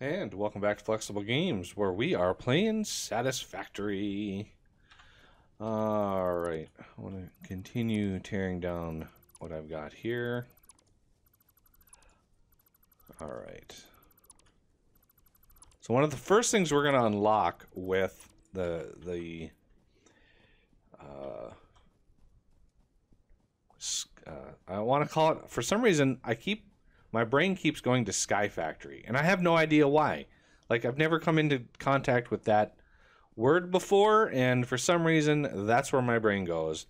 And welcome back to Flexible Games, where we are playing Satisfactory. Alright, I want to continue tearing down what I've got here. Alright. So one of the first things we're going to unlock with I want to call it, for some reason, my brain keeps going to Sky Factory, and I have no idea why. Like, I've never come into contact with that word before, and for some reason, that's where my brain goes.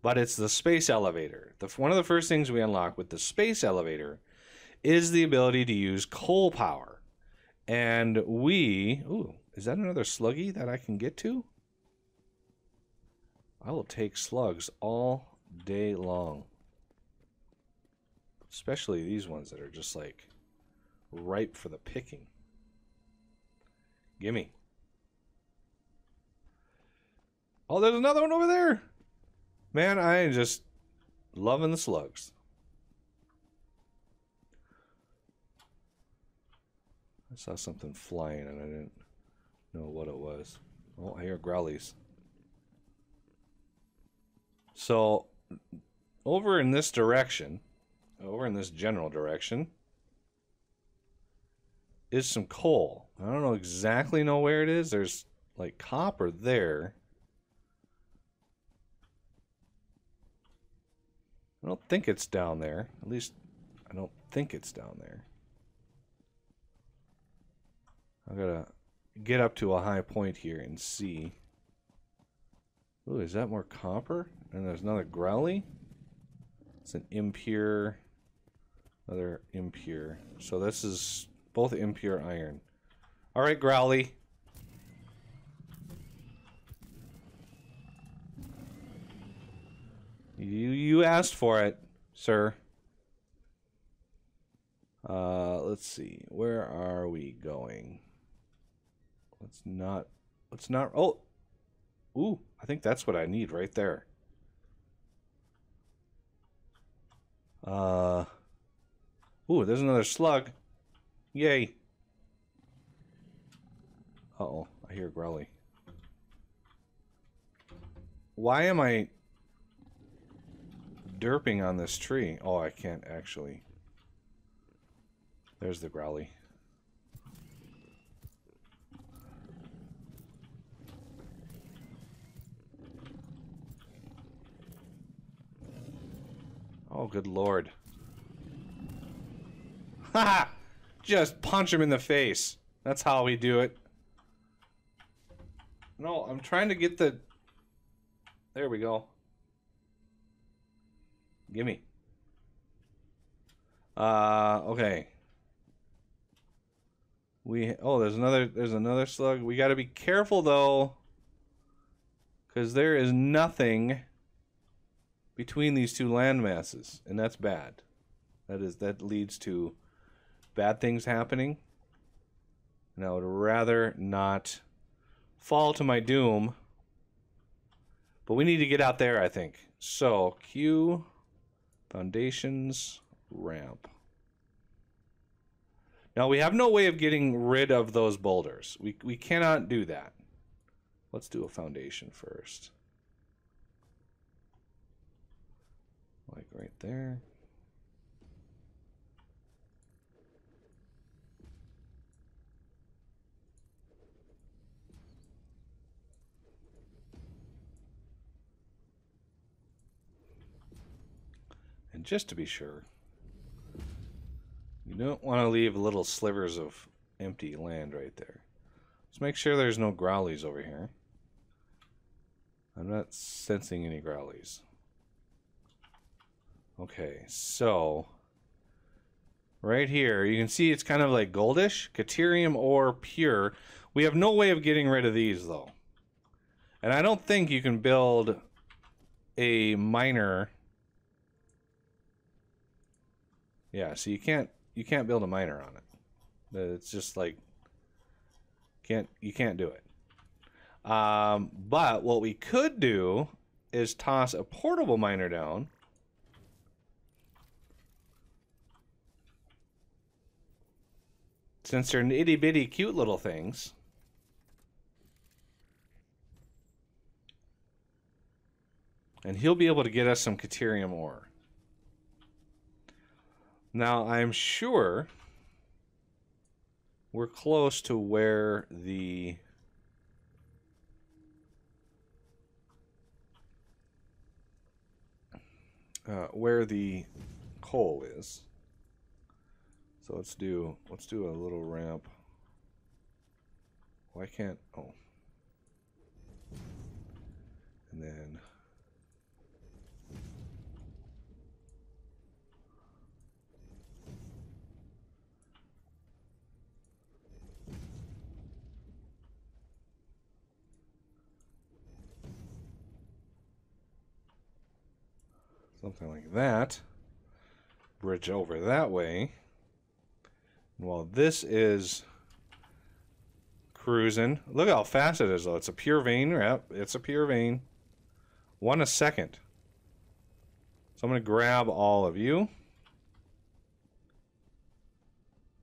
But it's the space elevator. One of the first things we unlock with the space elevator is the ability to use coal power. And ooh, is that another sluggy that I can get to? I will take slugs all day long. Especially these ones that are just like ripe for the picking. Gimme. Oh, there's another one over there. Man, I am just loving the slugs. I saw something flying and I didn't know what it was. Oh, I hear growlies. So, over in this direction, over in this general direction, is some coal. I don't exactly know where it is. There's like copper there. I don't think it's down there. At least, I don't think it's down there. I gotta get up to a high point here and see. Ooh, is that more copper? And there's another growly. It's an impure, another impure. So this is both impure iron. All right, growly. You asked for it, sir. Let's see. Where are we going? Let's not. Oh, ooh! I think that's what I need right there. Ooh, there's another slug. Yay. Uh-oh, I hear growly. Why am I derping on this tree? Oh, I can't actually. There's the growly. Oh, good lord. Haha! Just punch him in the face. That's how we do it. No, I'm trying to get the... There we go. Gimme. Okay. Oh, there's another slug. We gotta be careful though, because there is nothing between these two land masses, and that's bad. That leads to bad things happening, and I would rather not fall to my doom. But we need to get out there, I think. So, Q, foundations, ramp. Now, we have no way of getting rid of those boulders. We cannot do that. Let's do a foundation first. Like right there. And just to be sure, you don't want to leave little slivers of empty land right there. Let's make sure there's no growlies over here. I'm not sensing any growlies. Okay, so right here, you can see it's kind of like goldish, Caterium or pure. We have no way of getting rid of these though. And I don't think you can build a miner. Yeah, so you can't build a miner on it. It's just like you can't do it. But what we could do is toss a portable miner down. since they're itty bitty cute little things. And he'll be able to get us some Caterium ore. Now, I'm sure we're close to where the coal is. So let's do a little ramp. Why can't, oh. And then something like that. Bridge over that way. And while this is cruising, look how fast it is though. It's a pure vein. Yep, it's a pure vein. 1 a second. So I'm going to grab all of you.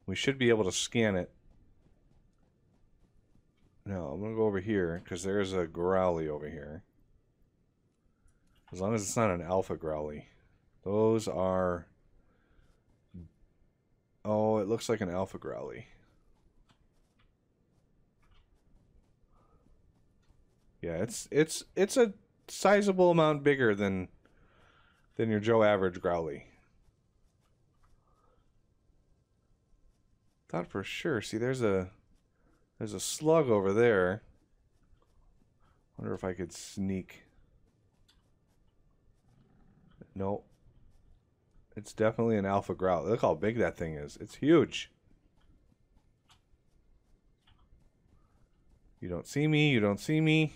We should be able to scan it. No, I'm going to go over here because there's a growly over here. As long as it's not an alpha growly. Those are... Oh, it looks like an alpha growly. Yeah, it's a sizable amount bigger than your Joe average growly. Thought for sure. See, there's a slug over there. Wonder if I could sneak. Nope. It's definitely an alpha growl. Look how big that thing is. It's huge. You don't see me. You don't see me.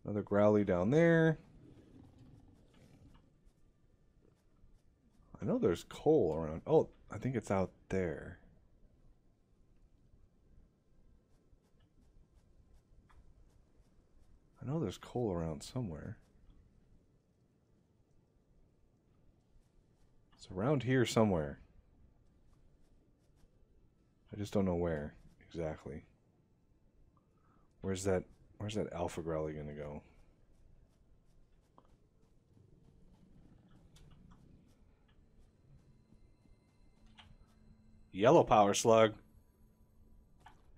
Another growly down there. I know there's coal around. Oh, I think it's out there. I know there's coal around somewhere. It's around here somewhere. I just don't know where exactly. Where's that alpha growly gonna go? Yellow power slug.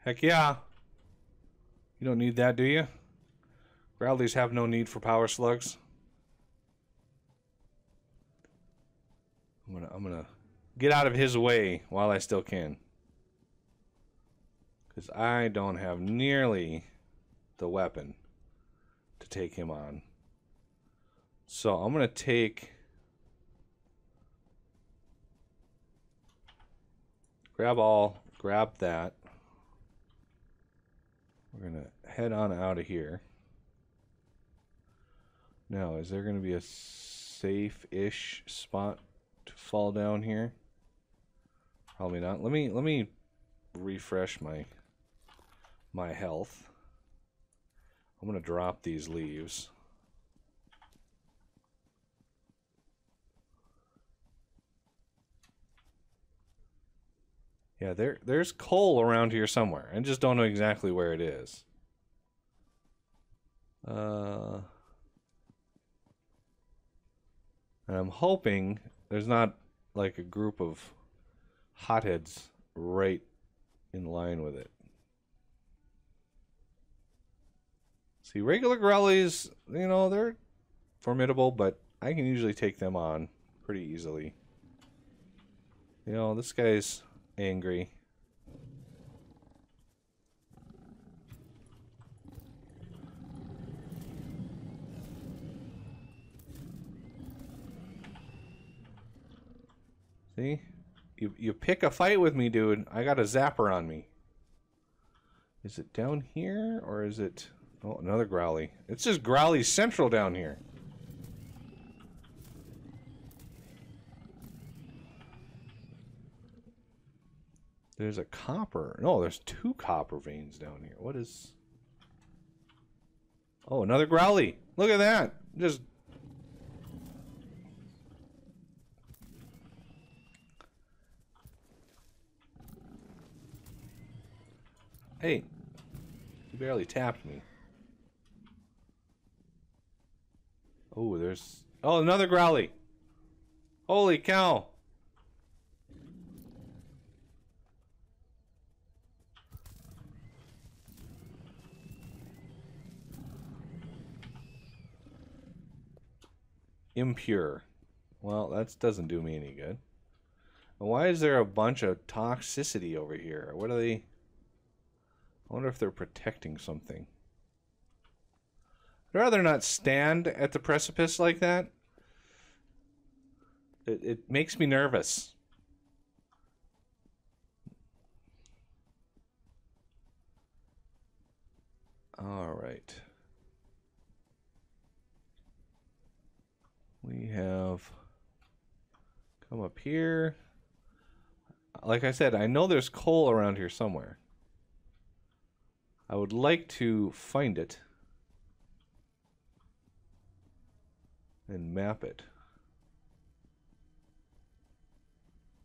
Heck yeah. You don't need that, do you? Growlies have no need for power slugs. I'm gonna get out of his way while I still can. Because I don't have nearly the weapon to take him on. So I'm gonna take... Grab that. We're gonna head on out of here. Now, is there gonna be a safe-ish spot to fall down here? Probably not. Let me refresh my health. I'm gonna drop these leaves. Yeah, there's coal around here somewhere. I just don't know exactly where it is. And I'm hoping there's not like a group of hotheads right in line with it. See, regular growlies, you know, they're formidable, but I can usually take them on pretty easily. You know, this guy's angry. See? You pick a fight with me, dude. I got a zapper on me. Is it down here or is it... Oh, another growly. It's just growly central down here. There's a copper. No, there's 2 copper veins down here. What is... Oh, another growly. Look at that. Just... Hey, you barely tapped me. Oh, there's... Oh, another growly. Holy cow. Impure. Well, that doesn't do me any good. And why is there a bunch of toxicity over here? What are they... I wonder if they're protecting something. I'd rather not stand at the precipice like that. It makes me nervous. All right. We have come up here. Like I said, I know there's coal around here somewhere. I would like to find it and map it.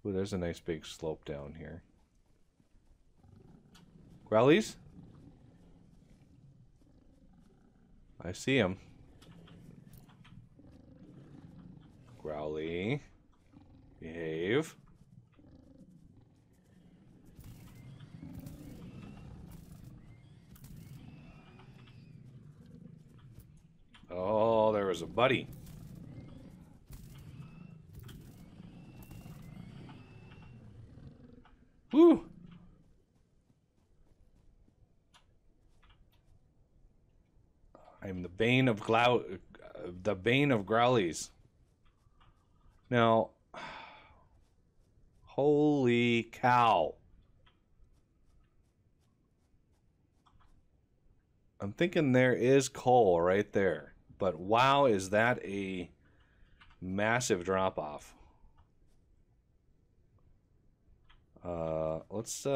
Ooh, there's a nice big slope down here. Growlies? I see him. Growly. Behave. Oh, there was a buddy. Woo! I'm the bane of growlies. Now, holy cow. I'm thinking there is coal right there. But wow, is that a massive drop-off. Let's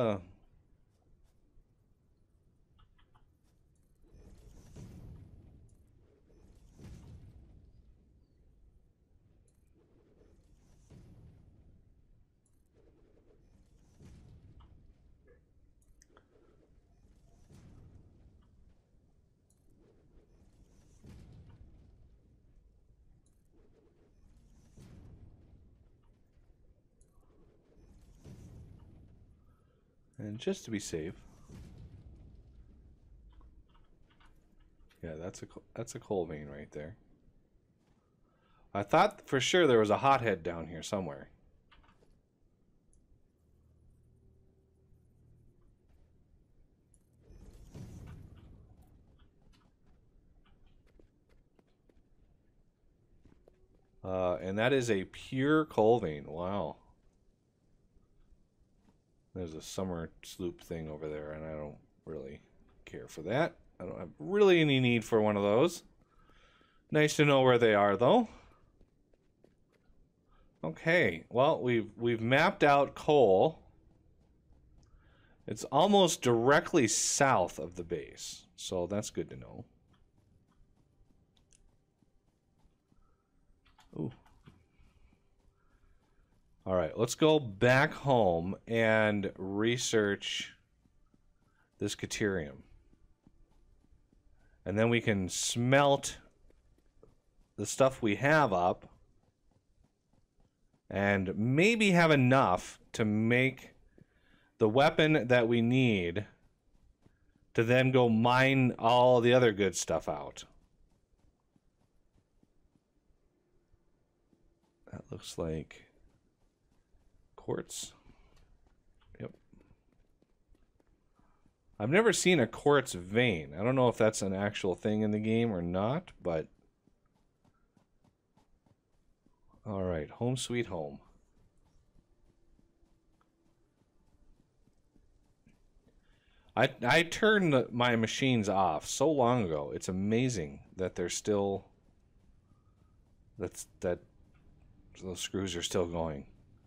and just to be safe. Yeah, that's a coal vein right there. I thought for sure there was a hothead down here somewhere. And that is a pure coal vein. Wow. There's a summer sloop thing over there, and I don't really care for that. I don't have really any need for one of those. Nice to know where they are, though. Okay, well, we've mapped out coal. It's almost directly south of the base, so that's good to know. Ooh. All right, let's go back home and research this Caterium. And then we can smelt the stuff we have up and maybe have enough to make the weapon that we need to then go mine all the other good stuff out. That looks like quartz. Yep. I've never seen a quartz vein. I don't know if that's an actual thing in the game or not, but all right, home sweet home. I turned my machines off so long ago. It's amazing that they're still that those screws are still going.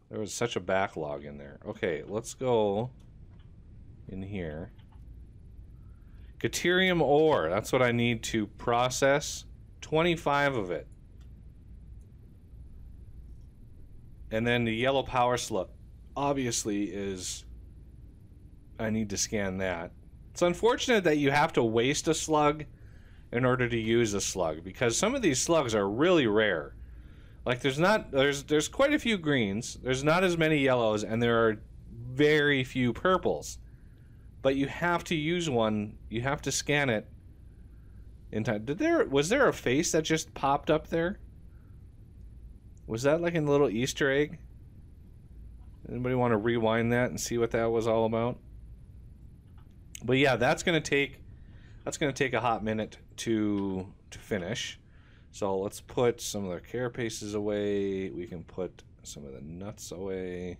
There was such a backlog in there. Okay, let's go in here. Caterium ore. That's what I need to process. 25 of it. And then the yellow power slug obviously is... I need to scan that. It's unfortunate that you have to waste a slug in order to use a slug, because some of these slugs are really rare. Like there's quite a few greens, there's not as many yellows, and there are very few purples. But you have to use one, you have to scan it in time. Was there a face that just popped up there? Was that like a little Easter egg? Anybody want to rewind that and see what that was all about? But yeah, that's gonna take a hot minute to finish. So let's put some of the carapaces away. We can put some of the nuts away.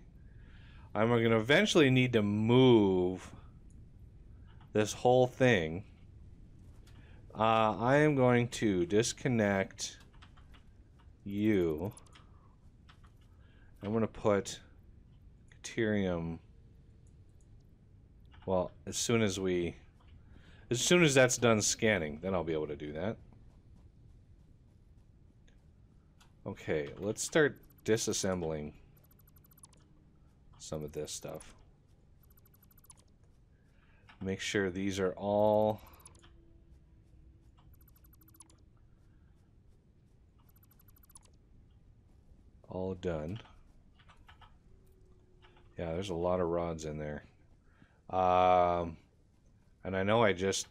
I'm gonna eventually need to move this whole thing. I am going to disconnect you. I'm gonna put Caterium. Well, as soon as that's done scanning, then I'll be able to do that. Okay, let's start disassembling some of this stuff. Make sure these are all done. Yeah, there's a lot of rods in there. And I know I just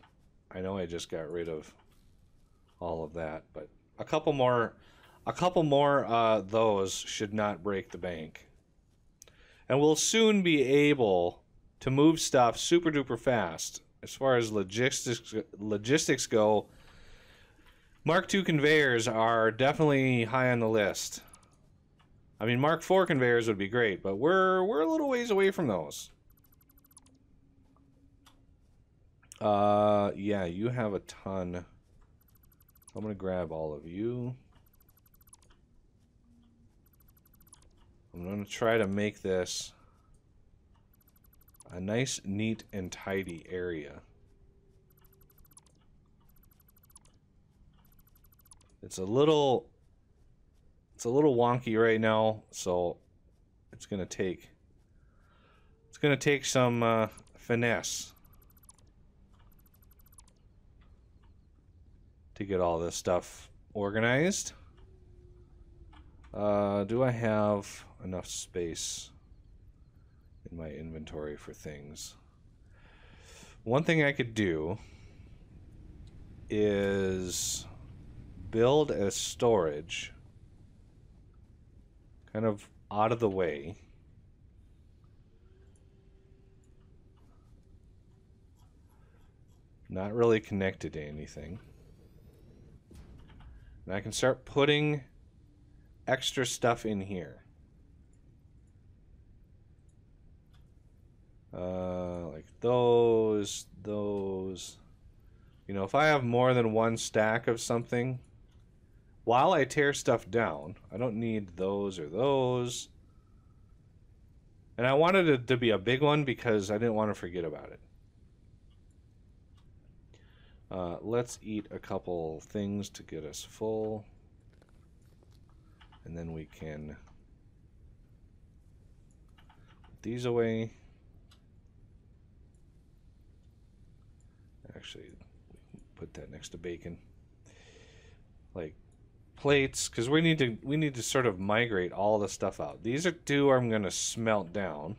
got rid of all of that, but a couple more those should not break the bank. And we'll soon be able to move stuff super duper fast. As far as logistics go, Mark II conveyors are definitely high on the list. I mean, Mark IV conveyors would be great, but we're a little ways away from those. Yeah, you have a ton. I'm gonna grab all of you. I'm gonna try to make this a nice, neat, and tidy area. It's a little wonky right now, so it's gonna take some finesse to get all this stuff organized. Do I have enough space in my inventory for things? One thing I could do is build a storage kind of out of the way. Not really connected to anything. And I can start putting extra stuff in here. Like those. You know, if I have more than one stack of something, while I tear stuff down, I don't need those or those. And I wanted it to be a big one because I didn't want to forget about it. Let's eat a couple things to get us full. And then we can put these away. Actually, put that next to bacon. Like plates, because we need to sort of migrate all the stuff out. These are two I'm going to smelt down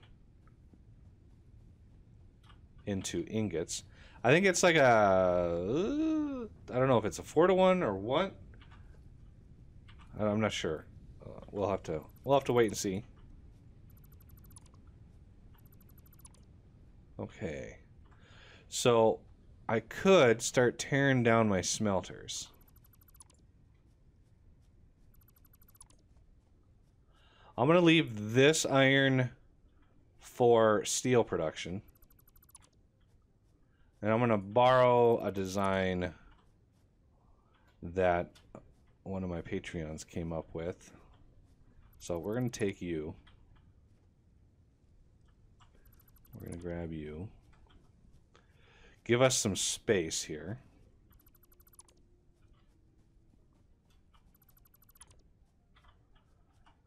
into ingots. I think it's like a I don't know if it's a 4-to-1 or what. I'm not sure. We'll have to wait and see. Okay. So I could start tearing down my smelters. I'm going to leave this iron for steel production. And I'm going to borrow a design that one of my Patreons came up with. So we're going to take you. We're going to grab you. Give us some space here.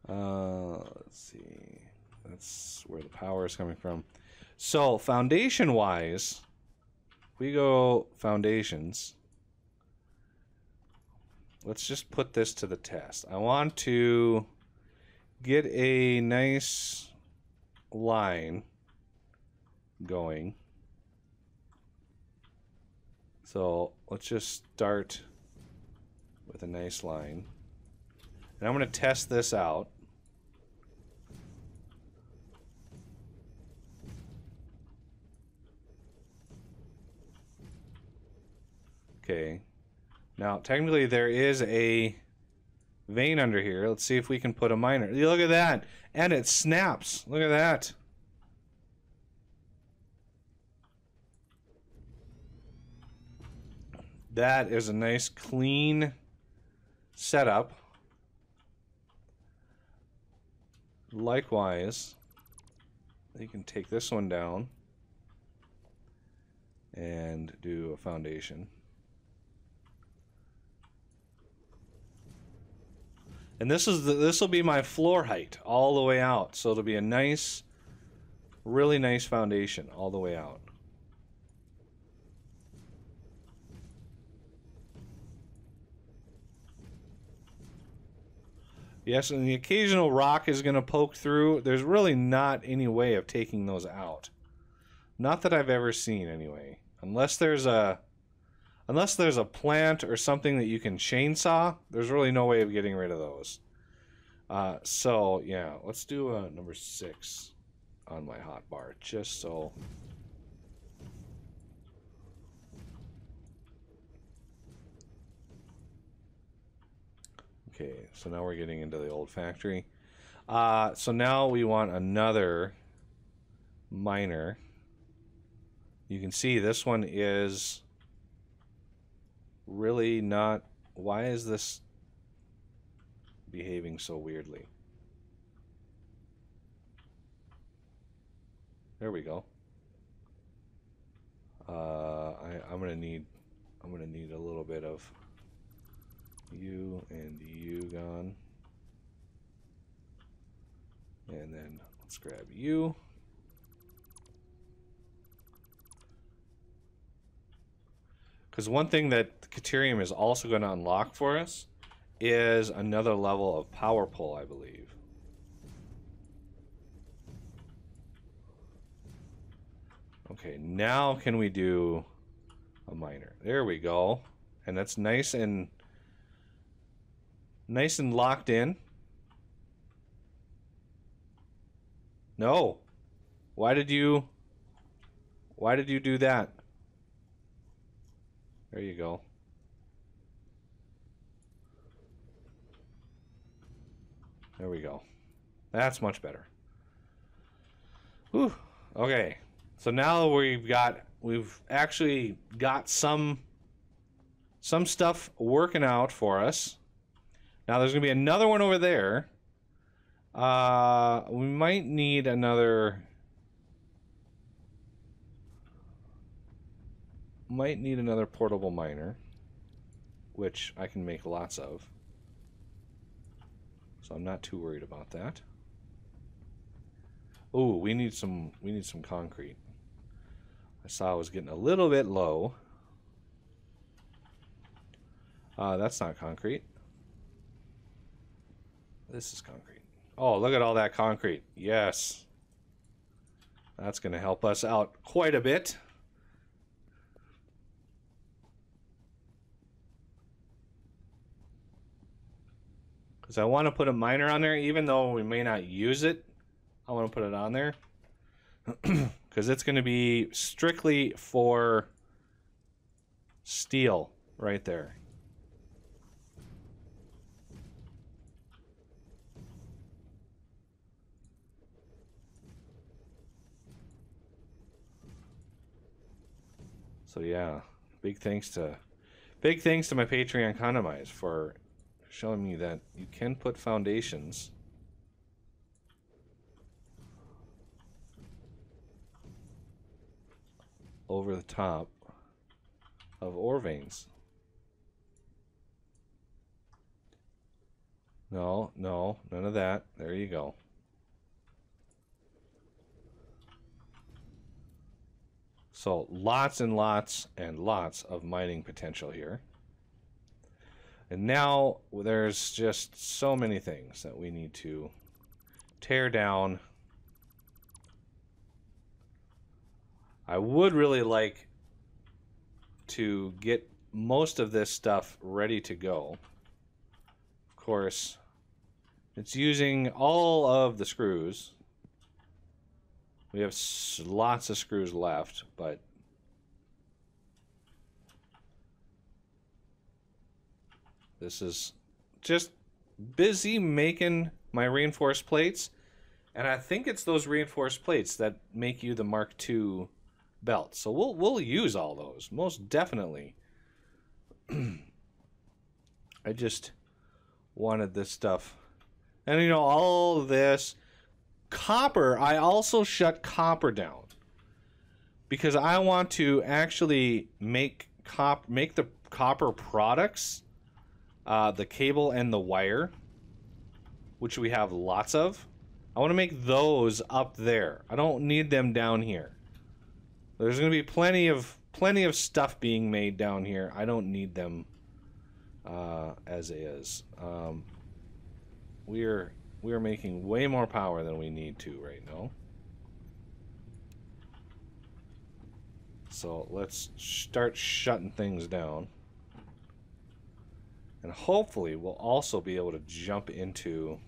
Let's see. That's where the power is coming from. So foundation-wise, we go foundations, let's just put this to the test. I want to get a nice line going. So let's just start with a nice line. And I'm going to test this out. Okay. Now, technically, there is a vein under here. Let's see if we can put a miner. Look at that. And it snaps. Look at that. That is a nice, clean setup. Likewise, you can take this one down and do a foundation. And this will be my floor height all the way out. So it'll be a nice, really nice foundation all the way out. Yes, and the occasional rock is going to poke through. There's really not any way of taking those out. Not that I've ever seen, anyway. Unless there's a plant or something that you can chainsaw, there's really no way of getting rid of those. So, yeah, let's do number 6 on my hotbar, just so... Okay, so now we're getting into the old factory. So now we want another miner. You can see this one is really not... Why is this behaving so weirdly? There we go. I'm gonna need a little bit of you and you gone, and then let's grab you. Because one thing that Caterium is also going to unlock for us is another level of power pull, I believe. Okay, now can we do a miner? There we go. And that's nice and locked in. No. Why did you do that? There you go. There we go. That's much better. Whew. Okay. So now we've actually got some stuff working out for us. Now there's gonna be another one over there. We might need another portable miner, which I can make lots of. So I'm not too worried about that. Oh, we need some concrete. I saw I was getting a little bit low. That's not concrete. This is concrete. Oh, look at all that concrete. Yes. That's going to help us out quite a bit. Because I want to put a miner on there, even though we may not use it. I want to put it on there. Because it's going to be strictly for steel right there. So yeah, big thanks to my Patreon Kondomize for showing me that you can put foundations over the top of ore veins. No, none of that. There you go. So lots and lots and lots of mining potential here. And now there's just so many things that we need to tear down. I would really like to get most of this stuff ready to go. Of course, it's using all of the screws. We have lots of screws left, but this is just busy making my reinforced plates. And I think it's those reinforced plates that make you the Mark II belt. So we'll use all those, most definitely. I just wanted this stuff. And you know, all of this copper, I also shut copper down because I want to actually make the copper products, the cable and the wire, which we have lots of. I want to make those up there. I don't need them down here. There's going to be plenty of stuff being made down here. I don't need them as is. We are making way more power than we need to right now. So let's start shutting things down. And hopefully we'll also be able to jump into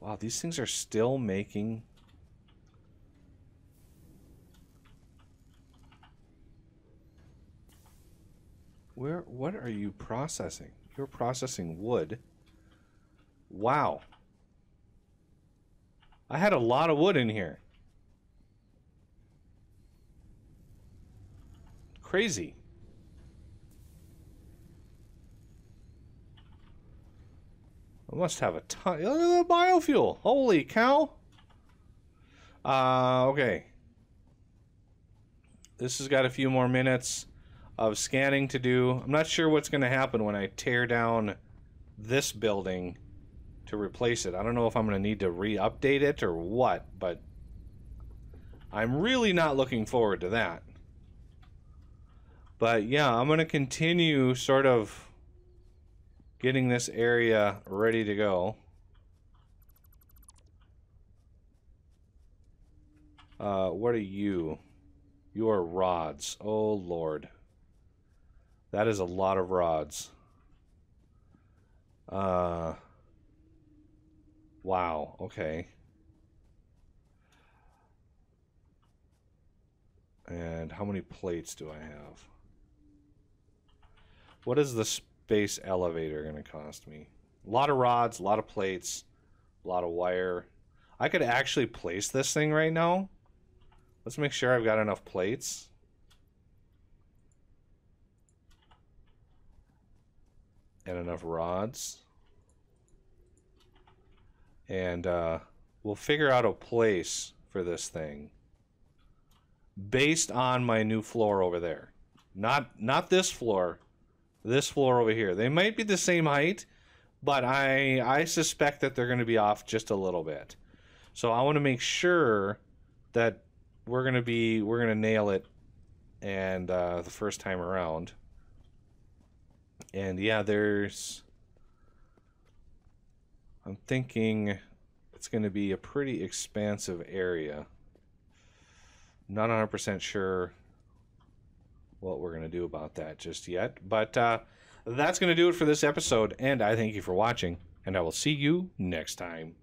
wow, these things are still making what are you processing? You're processing wood. Wow. I had a lot of wood in here. Crazy. I must have a ton. Look at the biofuel. Holy cow. Okay. This has got a few more minutes of scanning to do. I'm not sure what's going to happen when I tear down this building to replace it. I don't know if I'm going to need to re-update it or what, but I'm really not looking forward to that. But yeah, I'm going to continue sort of getting this area ready to go. What are you? You are rods. Oh, Lord. That is a lot of rods. Wow, okay. And how many plates do I have? What is the space elevator going to cost me? A lot of rods, a lot of plates, a lot of wire. I could actually place this thing right now. Let's make sure I've got enough plates. And enough rods. And we'll figure out a place for this thing based on my new floor over there. Not this floor. This floor over here. They might be the same height, but I suspect that they're going to be off just a little bit. So I want to make sure that we're going to nail it and the first time around. And yeah, I'm thinking it's going to be a pretty expansive area. Not 100% sure what we're going to do about that just yet. But that's going to do it for this episode, and I thank you for watching, and I will see you next time.